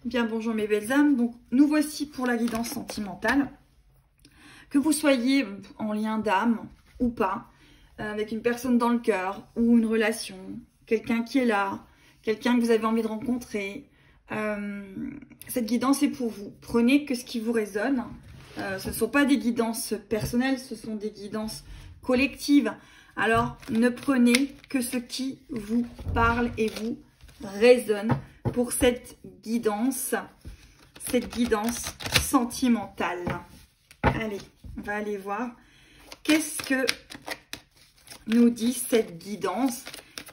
Bien bonjour mes belles âmes, donc nous voici pour la guidance sentimentale. Que vous soyez en lien d'âme ou pas, avec une personne dans le cœur ou une relation, quelqu'un qui est là, quelqu'un que vous avez envie de rencontrer, cette guidance est pour vous. Prenez que ce qui vous résonne. Ce ne sont pas des guidances personnelles, ce sont des guidances collectives. Alors ne prenez que ce qui vous parle et vous résonne pour cette guidance sentimentale. Allez, on va aller voir qu'est-ce que nous dit cette guidance.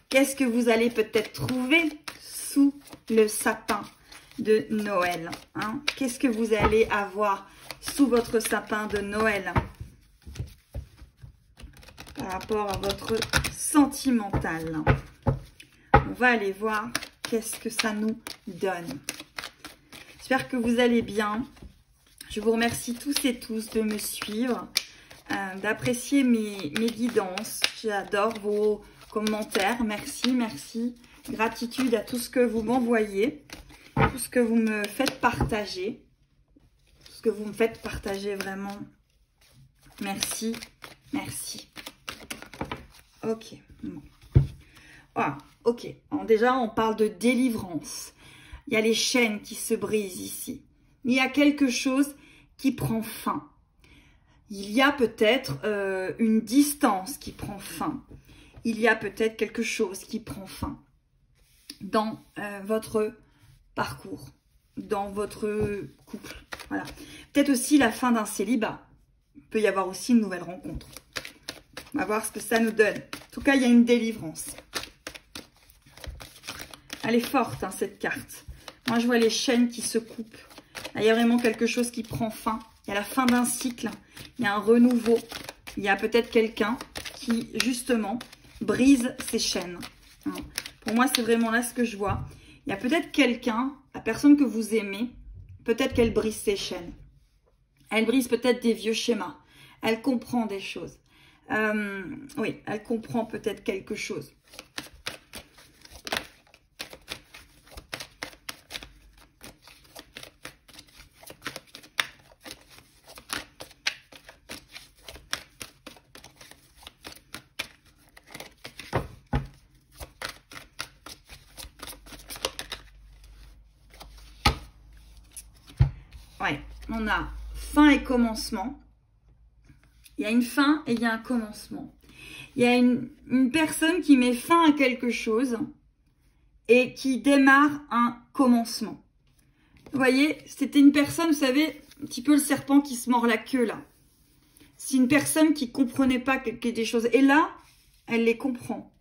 Qu'est-ce que vous allez peut-être trouver sous le sapin de Noël, hein? Qu'est-ce que vous allez avoir sous votre sapin de Noël par rapport à votre sentimental? On va aller voir qu'est-ce que ça nous donne. J'espère que vous allez bien. Je vous remercie tous et tous de me suivre, d'apprécier mes guidances. J'adore vos commentaires. Merci, merci. Gratitude à tout ce que vous m'envoyez, tout ce que vous me faites partager. Tout ce que vous me faites partager, vraiment. Merci, merci. Ok. Bon. Voilà, ok. Alors déjà, on parle de délivrance. Il y a les chaînes qui se brisent ici. Il y a quelque chose qui prend fin. Il y a peut-être une distance qui prend fin. Il y a peut-être quelque chose qui prend fin dans votre parcours, dans votre couple. Voilà. Peut-être aussi la fin d'un célibat. Il peut y avoir aussi une nouvelle rencontre. On va voir ce que ça nous donne. En tout cas, il y a une délivrance. Elle est forte, hein, cette carte. Moi, je vois les chaînes qui se coupent. Là, il y a vraiment quelque chose qui prend fin. Il y a la fin d'un cycle. Il y a un renouveau. Il y a peut-être quelqu'un qui, justement, brise ses chaînes. Hein. Pour moi, c'est vraiment là ce que je vois. Il y a peut-être quelqu'un, la personne que vous aimez, peut-être qu'elle brise ses chaînes. Elle brise peut-être des vieux schémas. Elle comprend des choses. Oui, elle comprend peut-être quelque chose. Ouais, on a fin et commencement. Il y a une fin et il y a un commencement. Il y a une personne qui met fin à quelque chose et qui démarre un commencement. Vous voyez, c'était une personne, vous savez, un petit peu le serpent qui se mord la queue là. C'est une personne qui ne comprenait pas des choses. Et là, elle les comprend.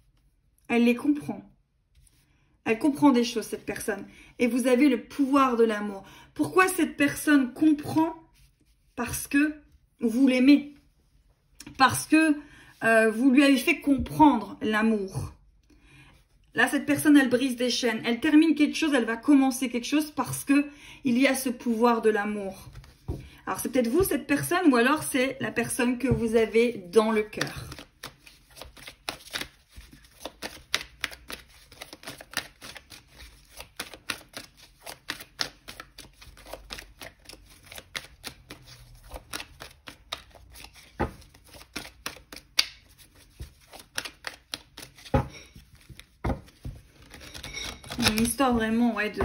Elle les comprend. Elle comprend des choses, cette personne. Et vous avez le pouvoir de l'amour. Pourquoi cette personne comprend? Parce que vous l'aimez. Parce que vous lui avez fait comprendre l'amour. Là, cette personne, elle brise des chaînes. Elle termine quelque chose, elle va commencer quelque chose parce que il y a ce pouvoir de l'amour. Alors, c'est peut-être vous, cette personne, ou alors c'est la personne que vous avez dans le cœur. Une histoire vraiment, ouais, de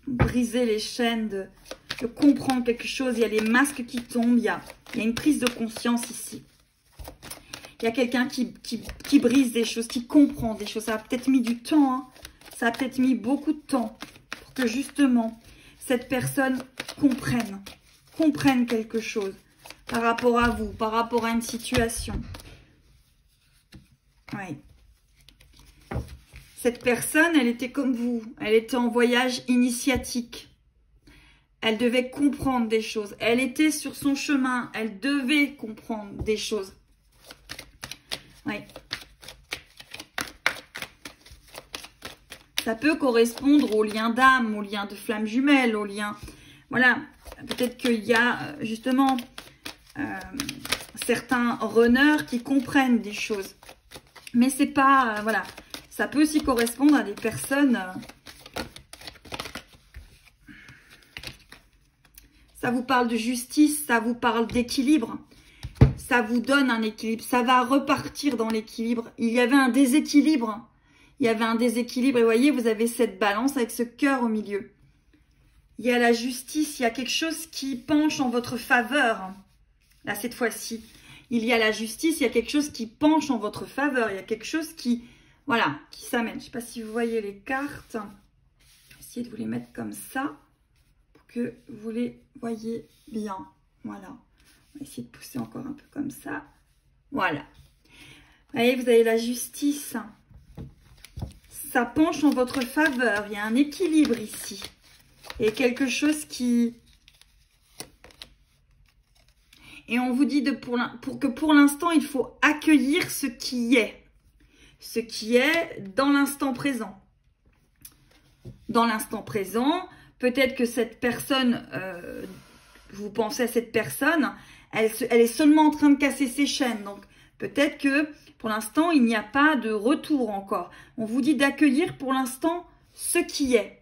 briser les chaînes, de comprendre quelque chose. Il y a les masques qui tombent, il y a une prise de conscience ici. Il y a quelqu'un qui brise des choses, qui comprend des choses. Ça a peut-être mis du temps, hein. Ça a peut-être mis beaucoup de temps pour que justement cette personne comprenne quelque chose par rapport à vous, par rapport à une situation. Oui. Cette personne, elle était comme vous. Elle était en voyage initiatique. Elle devait comprendre des choses. Elle était sur son chemin. Elle devait comprendre des choses. Oui. Ça peut correspondre au lien d'âme, au lien de flamme jumelle, au lien... Voilà. Peut-être qu'il y a justement certains runners qui comprennent des choses. Mais c'est pas... voilà. Ça peut aussi correspondre à des personnes Ça vous parle de justice, ça vous parle d'équilibre. Ça vous donne un équilibre. Ça va repartir dans l'équilibre. Il y avait un déséquilibre. Il y avait un déséquilibre. Et vous voyez, vous avez cette balance avec ce cœur au milieu. Il y a la justice. Il y a quelque chose qui penche en votre faveur. Là, cette fois-ci. Il y a la justice. Il y a quelque chose qui penche en votre faveur. Il y a quelque chose qui, voilà, qui s'amène. Je ne sais pas si vous voyez les cartes. Essayez de vous les mettre comme ça. Que vous les voyez bien. Voilà. On va essayer de pousser encore un peu comme ça. Voilà. Vous voyez, vous avez la justice. Ça penche en votre faveur. Il y a un équilibre ici. Et quelque chose qui... Et on vous dit pour l'instant, il faut accueillir ce qui est. Ce qui est dans l'instant présent. Dans l'instant présent... Peut-être que cette personne, vous pensez à cette personne, elle est seulement en train de casser ses chaînes. Donc, peut-être que pour l'instant, il n'y a pas de retour encore. On vous dit d'accueillir pour l'instant ce qui est,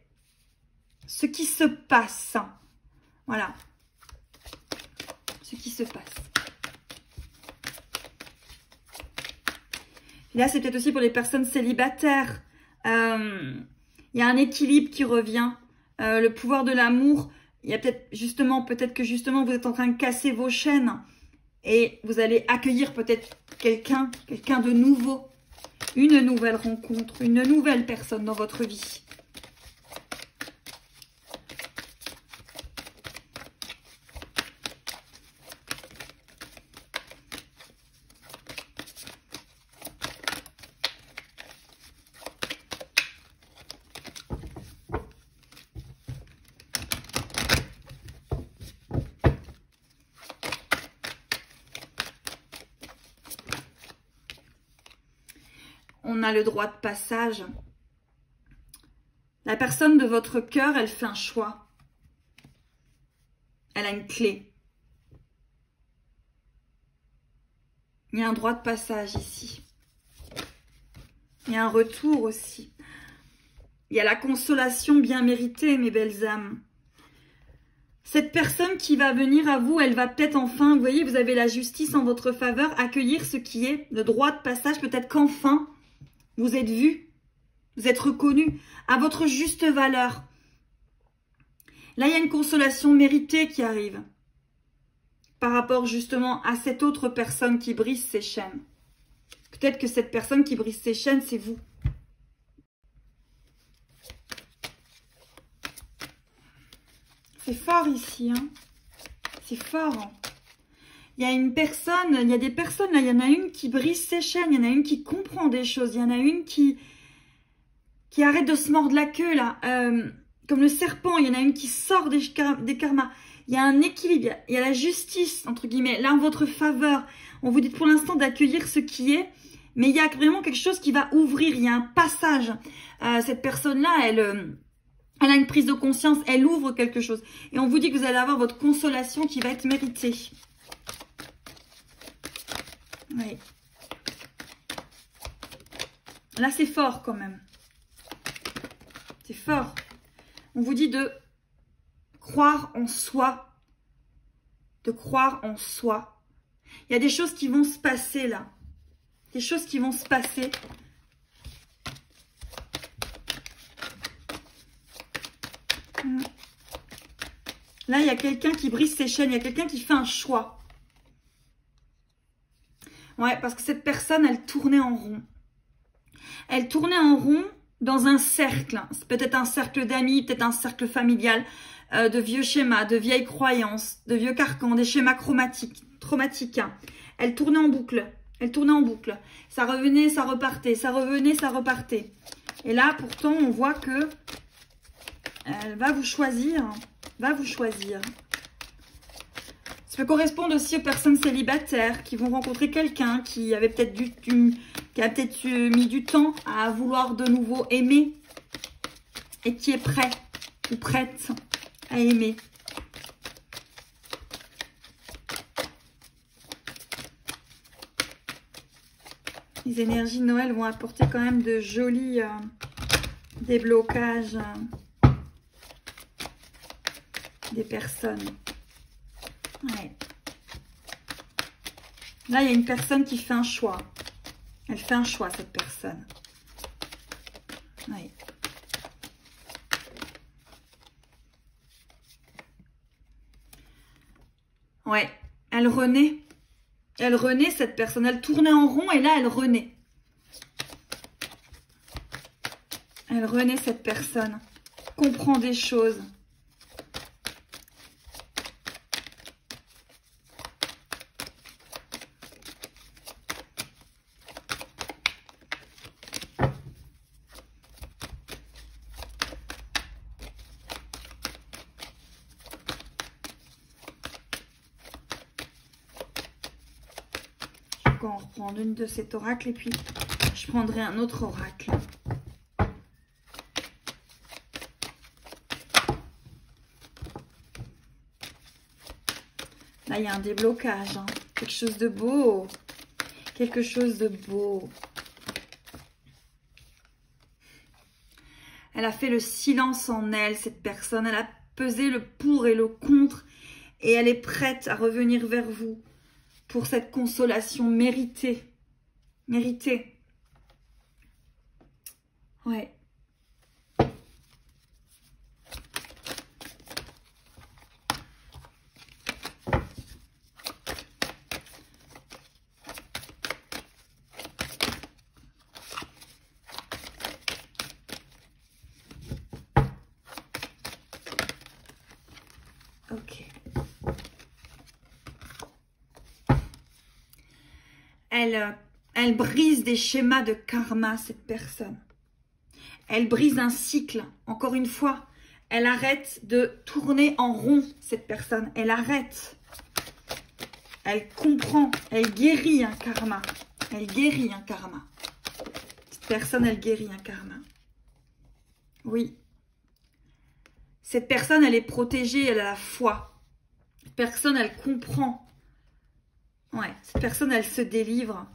ce qui se passe. Voilà, ce qui se passe. Et là, c'est peut-être aussi pour les personnes célibataires. Il y a un équilibre qui revient. Le pouvoir de l'amour, il y a peut-être que justement vous êtes en train de casser vos chaînes et vous allez accueillir peut-être quelqu'un de nouveau, une nouvelle rencontre, une nouvelle personne dans votre vie. On a le droit de passage. La personne de votre cœur, elle fait un choix. Elle a une clé. Il y a un droit de passage ici. Il y a un retour aussi. Il y a la consolation bien méritée, mes belles âmes. Cette personne qui va venir à vous, elle va peut-être enfin, vous voyez, vous avez la justice en votre faveur, accueillir ce qui est le droit de passage. Peut-être qu'enfin, vous êtes vu, vous êtes reconnu à votre juste valeur. Là, il y a une consolation méritée qui arrive par rapport justement à cette autre personne qui brise ses chaînes. Peut-être que cette personne qui brise ses chaînes, c'est vous. C'est fort ici, hein. C'est fort, hein. Il y a une personne, il y a des personnes, là, il y en a une qui brise ses chaînes, il y en a une qui comprend des choses, il y en a une qui arrête de se mordre la queue, là, comme le serpent, il y en a une qui sort des karmas. Il y a un équilibre, il y a la justice, entre guillemets, là en votre faveur. On vous dit pour l'instant d'accueillir ce qui est, mais il y a vraiment quelque chose qui va ouvrir, il y a un passage. Cette personne-là, elle a une prise de conscience, elle ouvre quelque chose. Et on vous dit que vous allez avoir votre consolation qui va être méritée. Oui. Là, c'est fort quand même. C'est fort. On vous dit de croire en soi. De croire en soi. Il y a des choses qui vont se passer là. Des choses qui vont se passer. Là, il y a quelqu'un qui brise ses chaînes. Il y a quelqu'un qui fait un choix. Ouais, parce que cette personne, elle tournait en rond. Elle tournait en rond dans un cercle. C'est peut-être un cercle d'amis, peut-être un cercle familial, de vieux schémas, de vieilles croyances, de vieux carcans, des schémas traumatiques. Elle tournait en boucle. Elle tournait en boucle. Ça revenait, ça repartait. Ça revenait, ça repartait. Et là, pourtant, on voit que elle va vous choisir. Va vous choisir. Ça peut correspondre aussi aux personnes célibataires qui vont rencontrer quelqu'un qui avait peut-être mis du temps à vouloir de nouveau aimer et qui est prêt ou prête à aimer. Les énergies de Noël vont apporter quand même de jolis déblocages des personnes. Ouais. Là, il y a une personne qui fait un choix. Elle fait un choix, cette personne. Ouais. Ouais, elle renaît. Elle renaît, cette personne. Elle tournait en rond et là, elle renaît. Elle renaît, cette personne. Comprend des choses. On reprend une de cet oracle et puis je prendrai un autre oracle. Là, il y a un déblocage, hein. Quelque chose de beau. Quelque chose de beau. Elle a fait le silence en elle, cette personne. Elle a pesé le pour et le contre. Et elle est prête à revenir vers vous. Pour cette consolation méritée. Méritée. Ouais. Ok. Elle brise des schémas de karma, cette personne. Elle brise un cycle. Encore une fois, elle arrête de tourner en rond, cette personne. Elle arrête. Elle comprend. Elle guérit un karma. Elle guérit un karma. Cette personne, elle guérit un karma. Oui. Cette personne, elle est protégée. Elle a la foi. Cette personne, elle comprend. Ouais, cette personne, elle se délivre.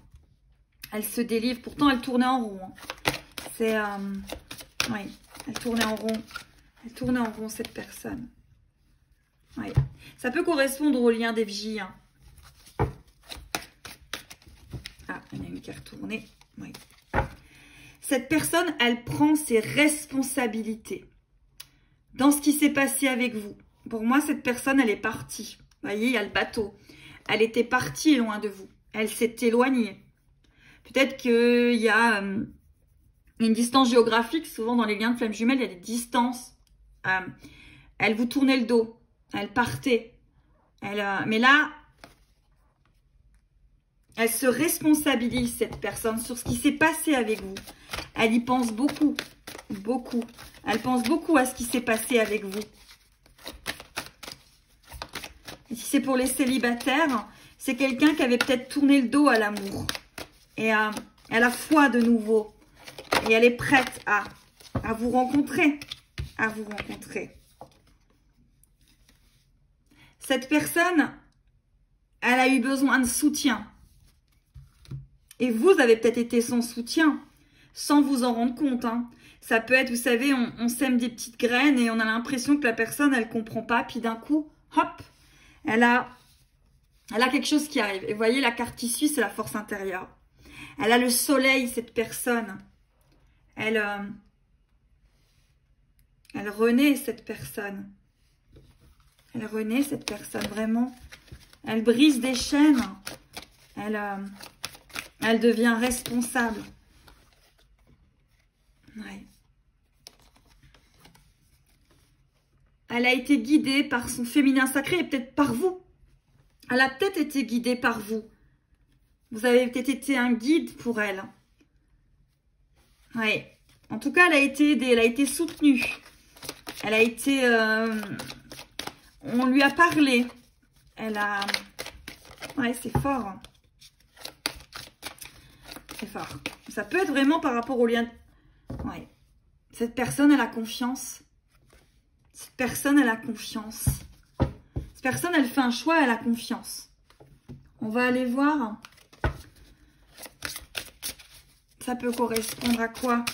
Elle se délivre. Pourtant, elle tournait en rond. Hein. C'est... oui, elle tournait en rond. Elle tournait en rond, cette personne. Oui. Ça peut correspondre au lien d'Evgy. Hein. Ah, il y en a une qui est retournée. Oui. Cette personne, elle prend ses responsabilités dans ce qui s'est passé avec vous. Pour moi, cette personne, elle est partie. Vous voyez, il y a le bateau. Elle était partie loin de vous. Elle s'est éloignée. Peut-être qu'il y a une distance géographique. Souvent, dans les liens de flammes jumelles, il y a des distances. Elle vous tournait le dos. Elle partait. Mais là, elle se responsabilise, cette personne, sur ce qui s'est passé avec vous. Elle y pense beaucoup. Beaucoup. Elle pense beaucoup à ce qui s'est passé avec vous. Et si c'est pour les célibataires, c'est quelqu'un qui avait peut-être tourné le dos à l'amour. Et elle a foi de nouveau. Et elle est prête à vous rencontrer. À vous rencontrer. Cette personne, elle a eu besoin de soutien. Et vous avez peut-être été son soutien, sans vous en rendre compte. Hein. Ça peut être, vous savez, on sème des petites graines et on a l'impression que la personne, elle ne comprend pas. Puis d'un coup, hop, elle a quelque chose qui arrive. Et vous voyez, la carte qui suit, c'est la force intérieure. Elle a le soleil, cette personne. Elle renaît, cette personne. Elle renaît, cette personne, vraiment. Elle brise des chaînes. Elle devient responsable. Ouais. Elle a été guidée par son féminin sacré et peut-être par vous. Elle a peut-être été guidée par vous. Vous avez peut-être été un guide pour elle. Oui. En tout cas, elle a été aidée, elle a été soutenue. Elle a été... on lui a parlé. Elle a... Ouais, c'est fort. Hein. C'est fort. Ça peut être vraiment par rapport au lien... Ouais. Cette personne, elle a confiance. Cette personne, elle a confiance. Cette personne, elle fait un choix, elle a confiance. On va aller voir. Ça peut correspondre à quoi?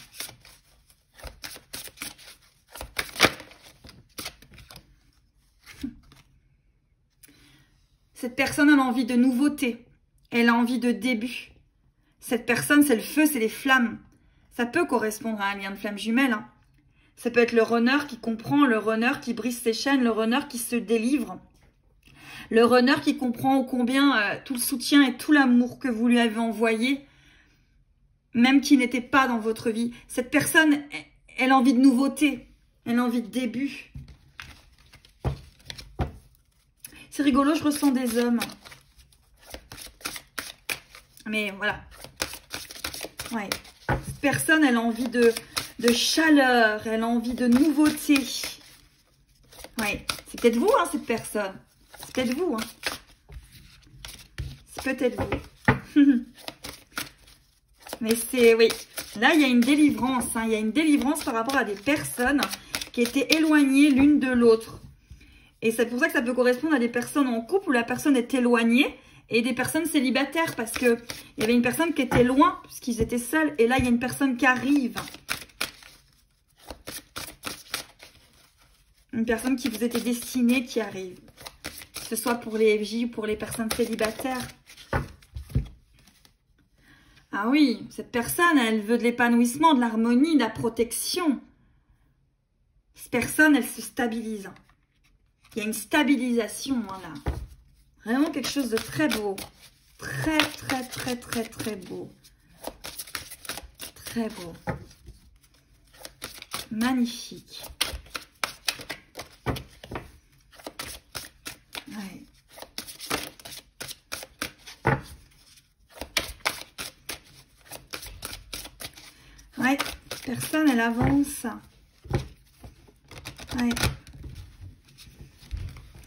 cette personne elle a envie de nouveauté. Elle a envie de début. Cette personne, c'est le feu, c'est les flammes. Ça peut correspondre à un lien de flamme jumelle. Hein. Ça peut être le runner qui comprend, le runner qui brise ses chaînes, le runner qui se délivre. Le runner qui comprend ô combien tout le soutien et tout l'amour que vous lui avez envoyé, même qui n'était pas dans votre vie. Cette personne, elle a envie de nouveauté, elle a envie de début. C'est rigolo, je ressens des hommes. Mais voilà. Ouais. Cette personne, elle a envie de chaleur, elle a envie de nouveauté. Ouais. C'est peut-être vous, hein, cette personne. C'est peut-être vous. Hein. C'est peut-être vous. Mais c'est, oui. Là, il y a une délivrance. Hein. Il y a une délivrance par rapport à des personnes qui étaient éloignées l'une de l'autre. Et c'est pour ça que ça peut correspondre à des personnes en couple où la personne est éloignée et des personnes célibataires parce que il y avait une personne qui était loin puisqu'ils étaient seuls et là, il y a une personne qui arrive. Une personne qui vous était destinée qui arrive. Que ce soit pour les FJ ou pour les personnes célibataires. Ah oui, cette personne, elle veut de l'épanouissement, de l'harmonie, de la protection. Cette personne, elle se stabilise. Il y a une stabilisation, voilà. Vraiment quelque chose de très beau. Très, très, très, très, très beau. Très beau. Magnifique. Ouais. Ouais, personne, elle avance. Ouais.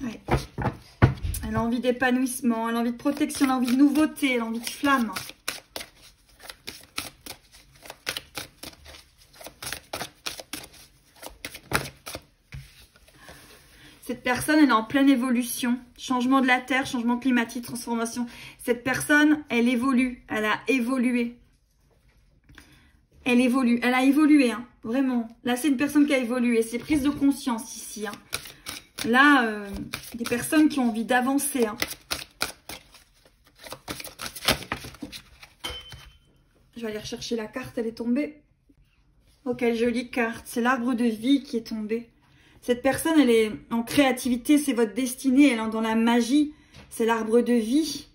Ouais. Elle a envie d'épanouissement, elle a envie de protection, elle a envie de nouveauté, elle a envie de flamme. Cette personne, elle est en pleine évolution. Changement de la terre, changement climatique, transformation. Cette personne, elle évolue, elle a évolué. Elle évolue, elle a évolué, hein, vraiment. Là, c'est une personne qui a évolué, c'est prise de conscience ici. Hein. Là, des personnes qui ont envie d'avancer. Hein. Je vais aller rechercher la carte, elle est tombée. Oh, quelle jolie carte. C'est l'arbre de vie qui est tombé. Cette personne, elle est en créativité, c'est votre destinée. Elle est dans la magie, c'est l'arbre de vie.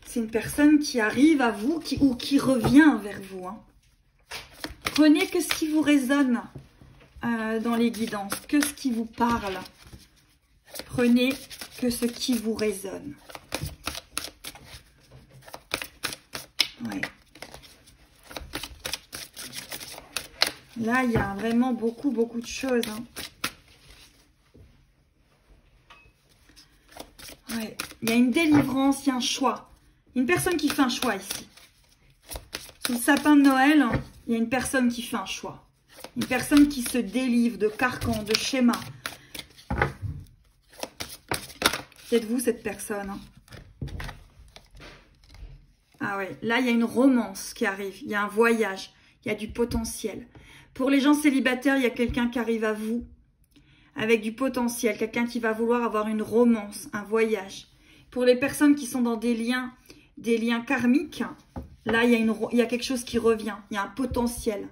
C'est une personne qui arrive à vous ou qui revient vers vous. Hein. Prenez que ce qui vous résonne dans les guidances, que ce qui vous parle. Prenez que ce qui vous résonne. Ouais. Là, il y a vraiment beaucoup de choses. Hein. Ouais. Il y a une délivrance, il y a un choix. Une personne qui fait un choix ici. Sous le sapin de Noël, il y a une personne qui fait un choix. Une personne qui se délivre de carcans, de schémas. C'est vous cette personne. Hein. Ah ouais, là il y a une romance qui arrive. Il y a un voyage. Il y a du potentiel. Pour les gens célibataires, il y a quelqu'un qui arrive à vous. Avec du potentiel. Quelqu'un qui va vouloir avoir une romance, un voyage. Pour les personnes qui sont dans des liens karmiques, là, il y a quelque chose qui revient. Il y a un potentiel.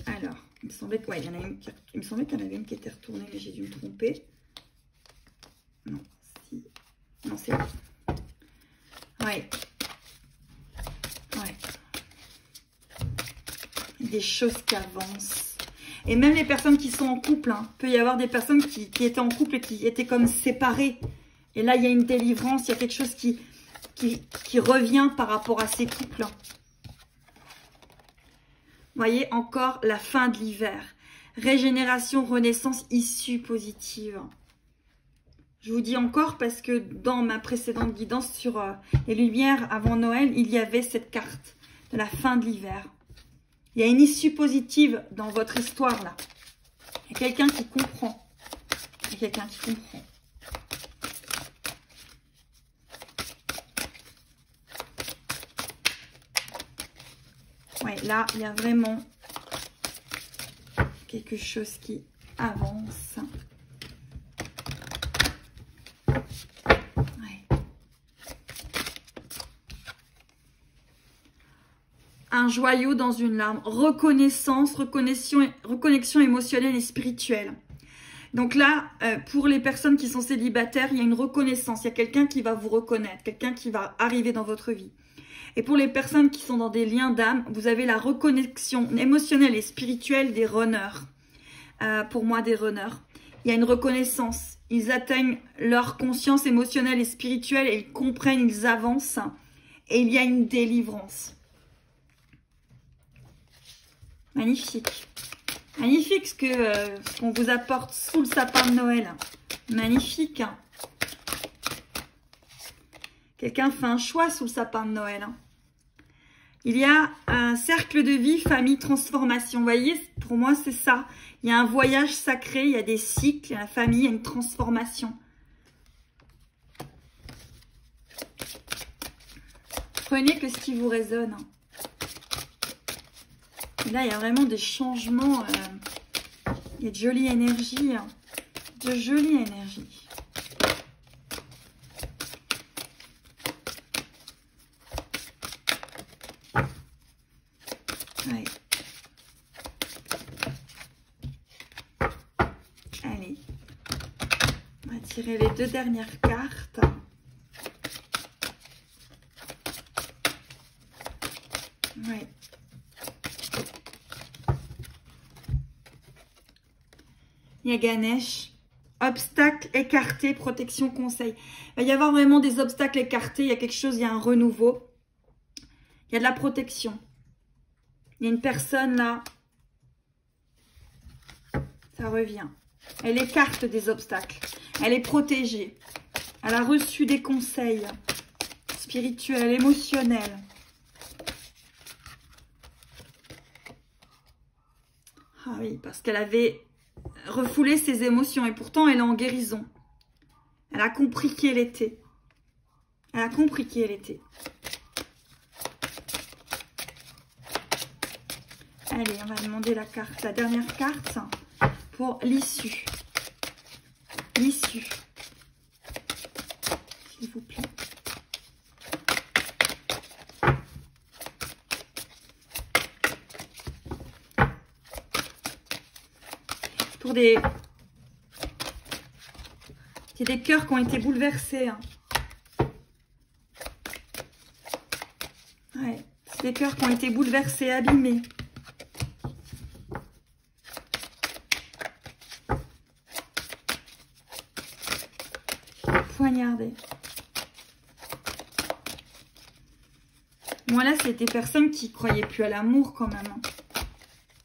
Alors, il me semblait qu'il y en avait une qui était retournée, mais j'ai dû me tromper. Non, si. Non, c'est bon. Ouais. Ouais. Des choses qui avancent. Et même les personnes qui sont en couple, hein, peut y avoir des personnes qui étaient en couple et qui étaient comme séparées. Et là, il y a une délivrance, il y a quelque chose qui revient par rapport à ces couples. Vous voyez, encore la fin de l'hiver. Régénération, renaissance, issue positive. Je vous dis encore parce que dans ma précédente guidance sur les lumières avant Noël, il y avait cette carte de la fin de l'hiver. Il y a une issue positive dans votre histoire là. Il y a quelqu'un qui comprend. Il y a quelqu'un qui comprend. Ouais, là, il y a vraiment quelque chose qui avance. un joyau dans une larme. Reconnaissance, reconnexion émotionnelle et spirituelle. Donc là, pour les personnes qui sont célibataires, il y a une reconnaissance. Il y a quelqu'un qui va vous reconnaître, quelqu'un qui va arriver dans votre vie. Et pour les personnes qui sont dans des liens d'âme, vous avez la reconnexion émotionnelle et spirituelle des runners. Pour moi, des runners. Il y a une reconnaissance. Ils atteignent leur conscience émotionnelle et spirituelle et ils comprennent, ils avancent. Et il y a une délivrance. Magnifique. Magnifique ce qu'on vous apporte sous le sapin de Noël. Magnifique. Quelqu'un fait un choix sous le sapin de Noël. Il y a un cercle de vie, famille, transformation. Vous voyez, pour moi, c'est ça. Il y a un voyage sacré, il y a des cycles, il y a la famille, il y a une transformation. Prenez que ce qui vous résonne. Et là, il y a vraiment des changements. Il y a de jolies énergies. De jolies énergies. Ouais. Allez. On va tirer les deux dernières cartes. Ouais. Il y a Ganesh. Obstacles écartés, protection, conseil. Il va y avoir vraiment des obstacles écartés. Il y a quelque chose, il y a un renouveau. Il y a de la protection. Il y a une personne là. Ça revient. Elle écarte des obstacles. Elle est protégée. Elle a reçu des conseils spirituels, émotionnels. Ah oui, parce qu'elle avait refoulé ses émotions et pourtant elle est en guérison. Elle a compris qui elle était. Elle a compris qui elle était. Allez, on va demander la carte, la dernière carte pour l'issue. L'issue. S'il vous plaît. Pour des... Il y a des cœurs qui ont été bouleversés. Hein. Ouais, c'est des cœurs qui ont été bouleversés, abîmés. Poignardés. Moi là, c'est des personnes qui croyaient plus à l'amour quand même. Hein.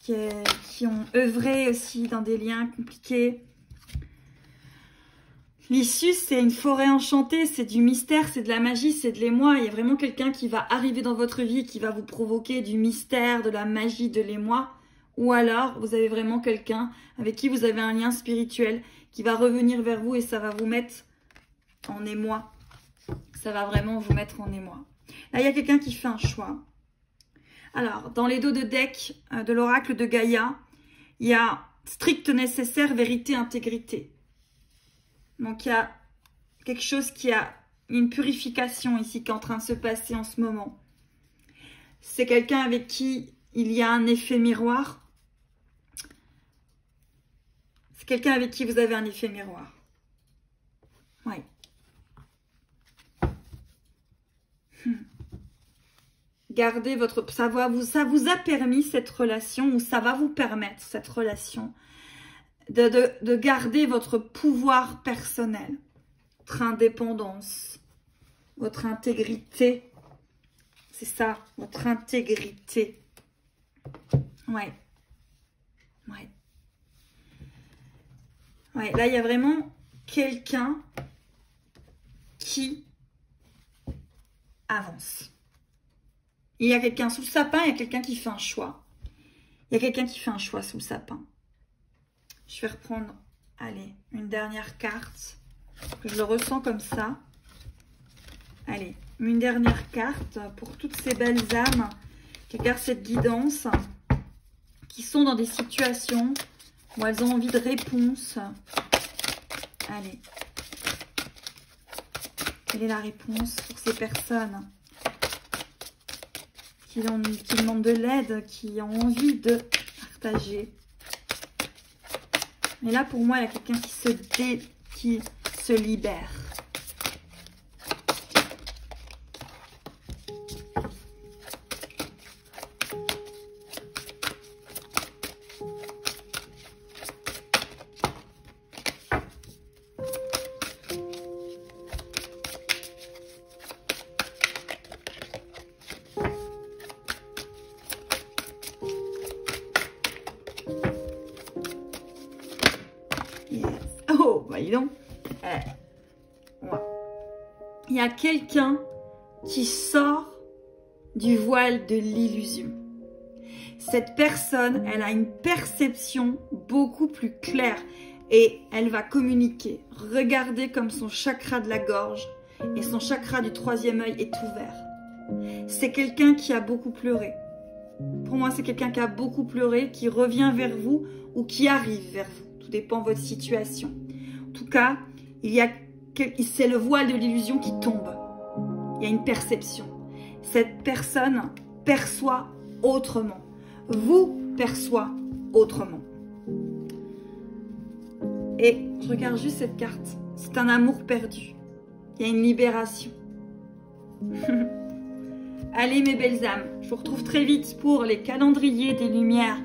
Qui ont œuvré aussi dans des liens compliqués. L'issue, c'est une forêt enchantée, c'est du mystère, c'est de la magie, c'est de l'émoi. Il y a vraiment quelqu'un qui va arriver dans votre vie, qui va vous provoquer du mystère, de la magie, de l'émoi. Ou alors, vous avez vraiment quelqu'un avec qui vous avez un lien spirituel qui va revenir vers vous et ça va vous mettre en émoi. Ça va vraiment vous mettre en émoi. Là, il y a quelqu'un qui fait un choix. Alors, dans les dos de deck de l'oracle de Gaïa, il y a strict nécessaire, vérité, intégrité. Donc, il y a quelque chose qui a une purification ici qui est en train de se passer en ce moment. C'est quelqu'un avec qui il y a un effet miroir. C'est quelqu'un avec qui vous avez un effet miroir. Oui. Gardez votre... Ça vous a permis cette relation, ou ça va vous permettre cette relation, de garder votre pouvoir personnel, votre indépendance, votre intégrité. C'est ça, votre intégrité. Ouais. Ouais. Ouais, là, il y a vraiment quelqu'un qui avance. Il y a quelqu'un sous le sapin, il y a quelqu'un qui fait un choix. Il y a quelqu'un qui fait un choix sous le sapin. Je vais reprendre, allez, une dernière carte. Je le ressens comme ça. Allez, une dernière carte pour toutes ces belles âmes qui gardent cette guidance, qui sont dans des situations où elles ont envie de réponse. Allez. Quelle est la réponse pour ces personnes qui demandent de l'aide, qui ont envie de partager. Mais là, pour moi, il y a quelqu'un qui se libère. Oh, bah dis donc. Il y a quelqu'un qui sort du voile de l'illusion. Cette personne, elle a une perception beaucoup plus claire et elle va communiquer. Regardez comme son chakra de la gorge et son chakra du troisième œil est ouvert. C'est quelqu'un qui a beaucoup pleuré. Pour moi, c'est quelqu'un qui a beaucoup pleuré, qui revient vers vous ou qui arrive vers vous. Tout dépend de votre situation. En tout cas, c'est le voile de l'illusion qui tombe. Il y a une perception. Cette personne perçoit autrement. Vous perçoit autrement. Et je regarde juste cette carte. C'est un amour perdu. Il y a une libération. Allez mes belles âmes, je vous retrouve très vite pour les calendriers des lumières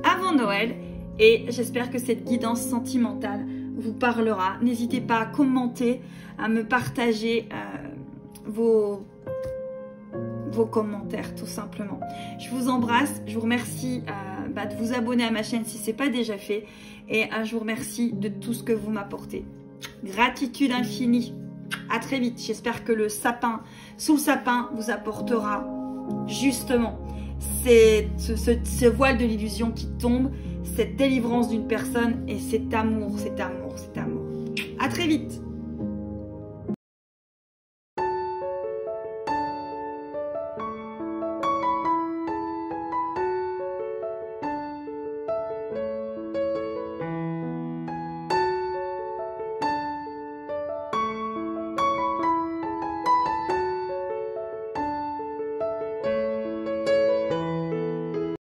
avant Noël. Et j'espère que cette guidance sentimentale vous parlera. N'hésitez pas à commenter, à me partager vos commentaires tout simplement. Je vous embrasse, je vous remercie de vous abonner à ma chaîne si ce n'est pas déjà fait. Et je vous remercie de tout ce que vous m'apportez. Gratitude infinie. À très vite. J'espère que le sapin, sous le sapin, vous apportera justement ce voile de l'illusion qui tombe, cette délivrance d'une personne et cet amour, cet amour, cet amour. À très vite.